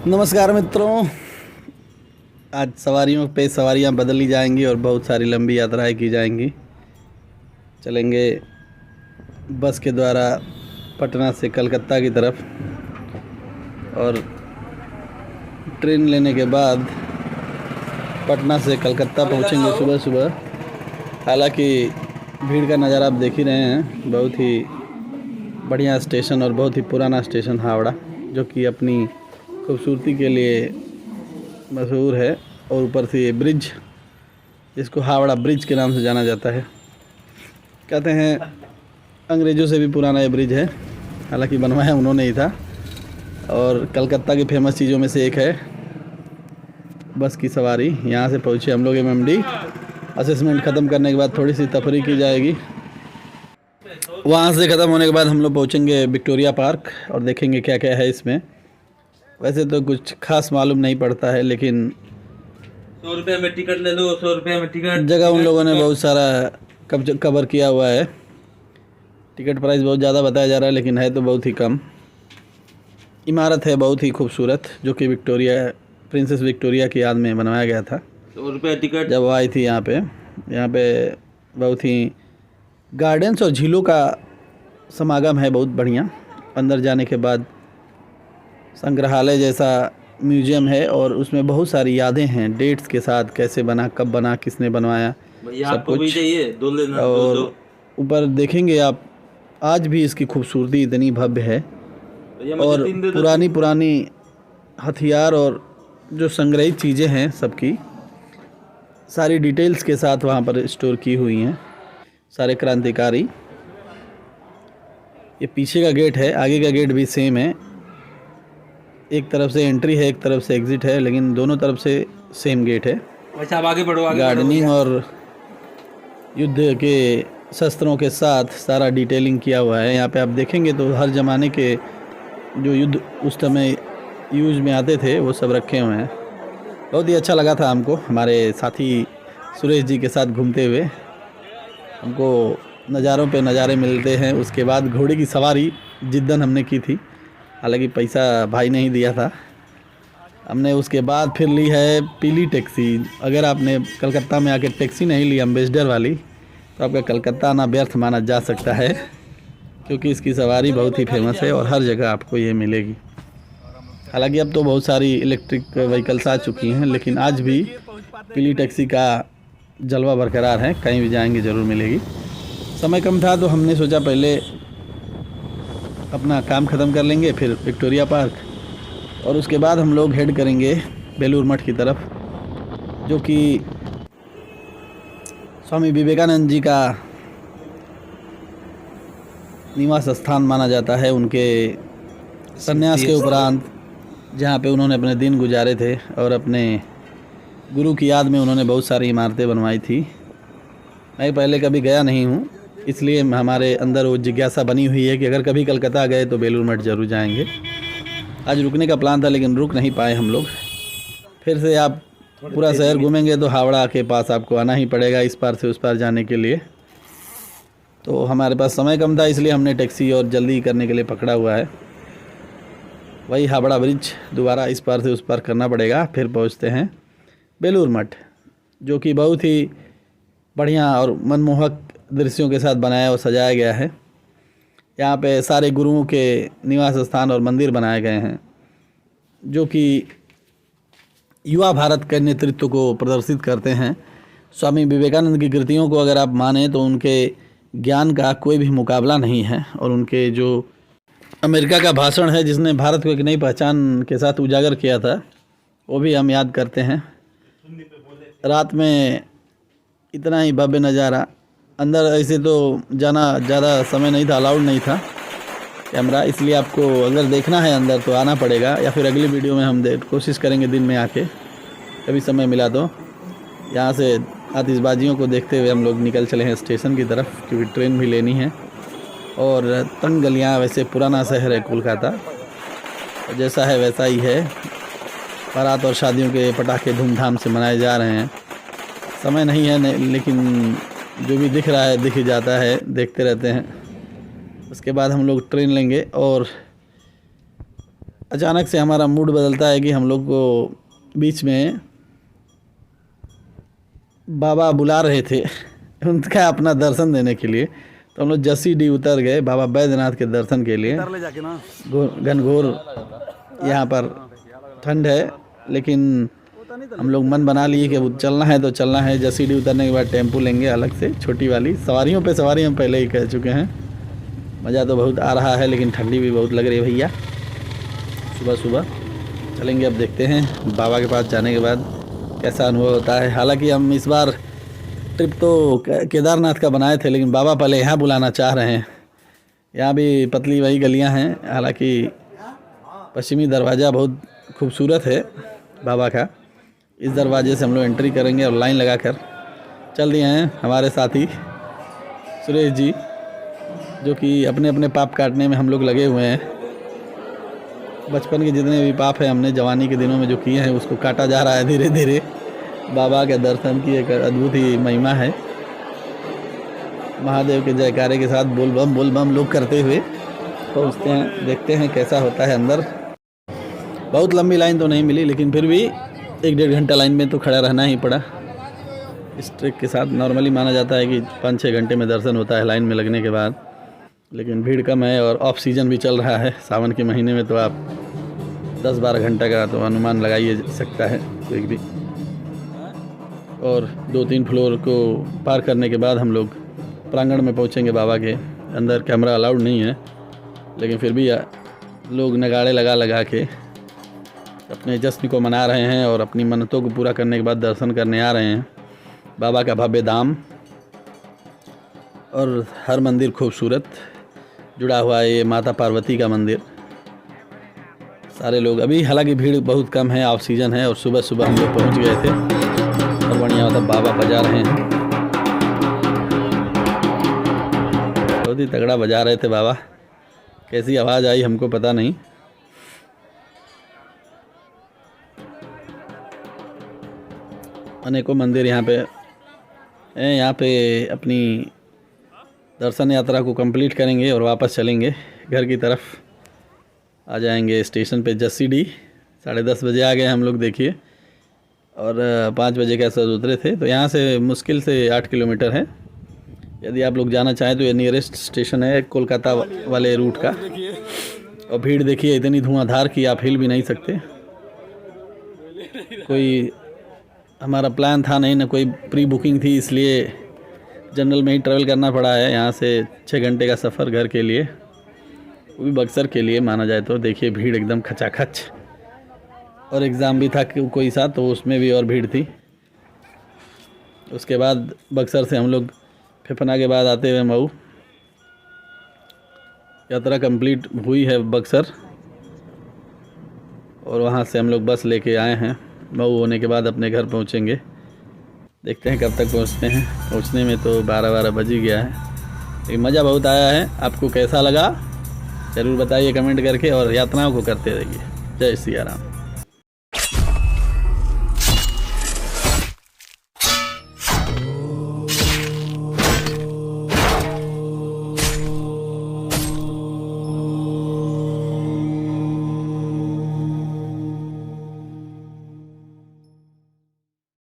नमस्कार मित्रों। आज सवारियों पे सवारियां बदली जाएंगी और बहुत सारी लंबी यात्राएं की जाएंगी। चलेंगे बस के द्वारा पटना से कलकत्ता की तरफ और ट्रेन लेने के बाद पटना से कलकत्ता पहुंचेंगे सुबह सुबह। हालांकि भीड़ का नज़ारा आप देख ही रहे हैं। बहुत ही बढ़िया स्टेशन और बहुत ही पुराना स्टेशन हावड़ा, जो कि अपनी खूबसूरती के लिए मशहूर है। और ऊपर से ये ब्रिज, जिसको हावड़ा ब्रिज के नाम से जाना जाता है, कहते हैं अंग्रेज़ों से भी पुराना ये ब्रिज है। हालांकि बनवाया उन्होंने ही था। और कलकत्ता की फेमस चीज़ों में से एक है बस की सवारी। यहाँ से पहुँचे हम लोग MMD। असेसमेंट ख़त्म करने के बाद थोड़ी सी तफरी की जाएगी। वहाँ से ख़त्म होने के बाद हम लोग पहुँचेंगे विक्टोरिया पार्क और देखेंगे क्या क्या है इसमें। वैसे तो कुछ खास मालूम नहीं पड़ता है, लेकिन 100 रुपये में टिकट ले लो, 100 रुपये में टिकट। जगह उन लोगों ने बहुत सारा कवर किया हुआ है। टिकट प्राइस बहुत ज़्यादा बताया जा रहा है, लेकिन है तो बहुत ही कम। इमारत है बहुत ही खूबसूरत, जो कि प्रिंसेस विक्टोरिया की याद में बनवाया गया था। 100 रुपये टिकट। जब वो आई थी यहाँ पे बहुत ही गार्डन्स और झीलों का समागम है, बहुत बढ़िया। अंदर जाने के बाद संग्रहालय जैसा म्यूजियम है और उसमें बहुत सारी यादें हैं, डेट्स के साथ, कैसे बना, कब बना, किसने बनवाया, सब कुछ। और ऊपर देखेंगे आप, आज भी इसकी खूबसूरती इतनी भव्य है। और पुरानी हथियार और जो संग्रहित चीज़ें हैं सबकी सारी डिटेल्स के साथ वहाँ पर स्टोर की हुई हैं, सारे क्रांतिकारी। ये पीछे का गेट है, आगे का गेट भी सेम है। एक तरफ से एंट्री है, एक तरफ से एग्ज़िट है, लेकिन दोनों तरफ से सेम गेट है। वैसे आप आगे बढ़ो, गार्डनिंग और युद्ध के शस्त्रों के साथ सारा डिटेलिंग किया हुआ है। यहाँ पे आप देखेंगे तो हर ज़माने के जो युद्ध उस समय यूज में आते थे वो सब रखे हुए हैं। बहुत ही अच्छा लगा था हमको, हमारे साथी सुरेश जी के साथ घूमते हुए। हमको नज़ारों पे नज़ारे मिलते हैं। उसके बाद घोड़े की सवारी जिद्दन हमने की थी, हालांकि पैसा भाई ने ही दिया था। हमने उसके बाद फिर ली है पीली टैक्सी। अगर आपने कलकत्ता में आके टैक्सी नहीं ली एम्बेसडर वाली, तो आपका कलकत्ता आना व्यर्थ माना जा सकता है, क्योंकि इसकी सवारी बहुत ही फेमस है और हर जगह आपको ये मिलेगी। हालांकि अब तो बहुत सारी इलेक्ट्रिक व्हीकल्स आ चुकी हैं, लेकिन आज भी पीली टैक्सी का जलवा बरकरार है। कहीं भी जाएंगे ज़रूर मिलेगी। समय कम था तो हमने सोचा पहले अपना काम ख़त्म कर लेंगे, फिर विक्टोरिया पार्क, और उसके बाद हम लोग हेड करेंगे बेलूर मठ की तरफ, जो कि स्वामी विवेकानंद जी का निवास स्थान माना जाता है। उनके संन्यास के उपरांत, जहाँ पे उन्होंने अपने दिन गुजारे थे और अपने गुरु की याद में उन्होंने बहुत सारी इमारतें बनवाई थी। मैं पहले कभी गया नहीं हूँ, इसलिए हमारे अंदर वो जिज्ञासा बनी हुई है कि अगर कभी कलकत्ता गए तो बेलूर मठ ज़रूर जाएंगे। आज रुकने का प्लान था, लेकिन रुक नहीं पाए हम लोग। फिर से आप पूरा शहर घूमेंगे तो हावड़ा के पास आपको आना ही पड़ेगा, इस पार से उस पार जाने के लिए। तो हमारे पास समय कम था, इसलिए हमने टैक्सी और जल्दी करने के लिए पकड़ा हुआ है। वही हावड़ा ब्रिज दोबारा इस पार से उस पार करना पड़ेगा, फिर पहुंचते हैं बेलूर मठ, जो कि बहुत ही बढ़िया और मनमोहक दृश्यों के साथ बनाया और सजाया गया है। यहाँ पे सारे गुरुओं के निवास स्थान और मंदिर बनाए गए हैं, जो कि युवा भारत के नेतृत्व को प्रदर्शित करते हैं। स्वामी विवेकानंद की कृतियों को अगर आप माने तो उनके ज्ञान का कोई भी मुकाबला नहीं है। और उनके जो अमेरिका का भाषण है, जिसने भारत को एक नई पहचान के साथ उजागर किया था, वो भी हम याद करते हैं। रात में इतना ही भव्य नज़ारा। अंदर ऐसे तो जाना ज़्यादा समय नहीं था, अलाउड नहीं था कैमरा, इसलिए आपको अगर देखना है अंदर तो आना पड़ेगा, या फिर अगली वीडियो में हम कोशिश करेंगे दिन में आके, कभी समय मिला तो। यहाँ से आतिशबाजियों को देखते हुए हम लोग निकल चले हैं स्टेशन की तरफ, क्योंकि ट्रेन भी लेनी है। और तंग गलियाँ, वैसे पुराना शहर है कोलकाता, जैसा है वैसा ही है। बारात और शादियों के पटाखे धूमधाम से मनाए जा रहे हैं। समय नहीं है, लेकिन जो भी दिख रहा है दिख ही जाता है, देखते रहते हैं। उसके बाद हम लोग ट्रेन लेंगे और अचानक से हमारा मूड बदलता है कि हम लोग को बीच में बाबा बुला रहे थे उनका अपना दर्शन देने के लिए। तो हम लोग जसीडीह उतर गए बाबा बैद्यनाथ के दर्शन के लिए। घनघोर यहाँ पर ठंड है, लेकिन हम लोग मन बना लिए कि चलना है तो चलना है। जसीडीह उतरने के बाद टेम्पू लेंगे अलग से, छोटी वाली। सवारियों पे सवारी हम पहले ही कह चुके हैं। मज़ा तो बहुत आ रहा है, लेकिन ठंडी भी बहुत लग रही है भैया। सुबह सुबह चलेंगे, अब देखते हैं बाबा के पास जाने के बाद कैसा अनुभव होता है। हालांकि हम इस बार ट्रिप तो केदारनाथ का बनाए थे, लेकिन बाबा पहले यहाँ बुलाना चाह रहे हैं। यहाँ भी पतली वही गलियाँ हैं। हालांकि पश्चिमी दरवाज़ा बहुत खूबसूरत है बाबा का। इस दरवाजे से हम लोग एंट्री करेंगे और लाइन लगाकर चल दिए हैं हमारे साथी सुरेश जी, जो कि अपने अपने पाप काटने में हम लोग लगे हुए हैं। बचपन के जितने भी पाप हैं हमने जवानी के दिनों में जो किए हैं उसको काटा जा रहा है धीरे धीरे। बाबा के दर्शन की एक अद्भुत ही महिमा है। महादेव के जयकारे के साथ बोल बम लोग करते हुए पहुँचते हैं। देखते हैं कैसा होता है अंदर। बहुत लंबी लाइन तो नहीं मिली, लेकिन फिर भी 1-1.5 घंटा लाइन में तो खड़ा रहना ही पड़ा। इस ट्रिक के साथ नॉर्मली माना जाता है कि 5-6 घंटे में दर्शन होता है लाइन में लगने के बाद, लेकिन भीड़ कम है और ऑफ सीजन भी चल रहा है। सावन के महीने में तो आप 10-12 घंटा का तो अनुमान लगाइए सकता है कोई भी। और 2-3 फ्लोर को पार करने के बाद हम लोग प्रांगण में पहुंचेंगे बाबा के। अंदर कैमरा अलाउड नहीं है, लेकिन फिर भी लोग नगाड़े लगा के अपने जश्न को मना रहे हैं और अपनी मन्नतों को पूरा करने के बाद दर्शन करने आ रहे हैं। बाबा का भव्य धाम और हर मंदिर खूबसूरत जुड़ा हुआ है। ये माता पार्वती का मंदिर। सारे लोग अभी, हालांकि भीड़ बहुत कम है, ऑफ सीजन है, और सुबह सुबह हम लोग पहुँच गए थे और बढ़िया होता बाबा बजा रहे हैं। बहुत ही तगड़ा बजा रहे थे बाबा। कैसी आवाज़ आई हमको पता नहीं। अनेकों मंदिर यहाँ पे हैं। यहाँ पे अपनी दर्शन यात्रा को कंप्लीट करेंगे और वापस चलेंगे घर की तरफ। आ जाएंगे स्टेशन पे जसीडीह। 10:30 बजे आ गए हम लोग, देखिए, और 5 बजे के आसपास उतरे थे। तो यहाँ से मुश्किल से 8 किलोमीटर है। यदि आप लोग जाना चाहें तो ये नियरेस्ट स्टेशन है कोलकाता वाले रूट का। और भीड़ देखिए इतनी धुआंधार कि आप हिल भी नहीं सकते। कोई हमारा प्लान था नहीं, ना कोई प्री बुकिंग थी, इसलिए जनरल में ही ट्रैवल करना पड़ा है। यहाँ से 6 घंटे का सफ़र घर के लिए, वो भी बक्सर के लिए माना जाए तो। देखिए भीड़ एकदम खचाखच। और एग्ज़ाम भी था कोई सा, तो उसमें भी और भीड़ थी। उसके बाद बक्सर से हम लोग फेफना के बाद आते हुए मऊ। यात्रा कंप्लीट हुई है बक्सर, और वहाँ से हम लोग बस लेके आए हैं। मऊ होने के बाद अपने घर पहुँचेंगे। देखते हैं कब तक पहुँचते हैं। पहुँचने में तो 12 बज ही गया है, लेकिन मज़ा बहुत आया है। आपको कैसा लगा ज़रूर बताइए कमेंट करके, और यात्राओं को करते रहिए। जय सिया राम।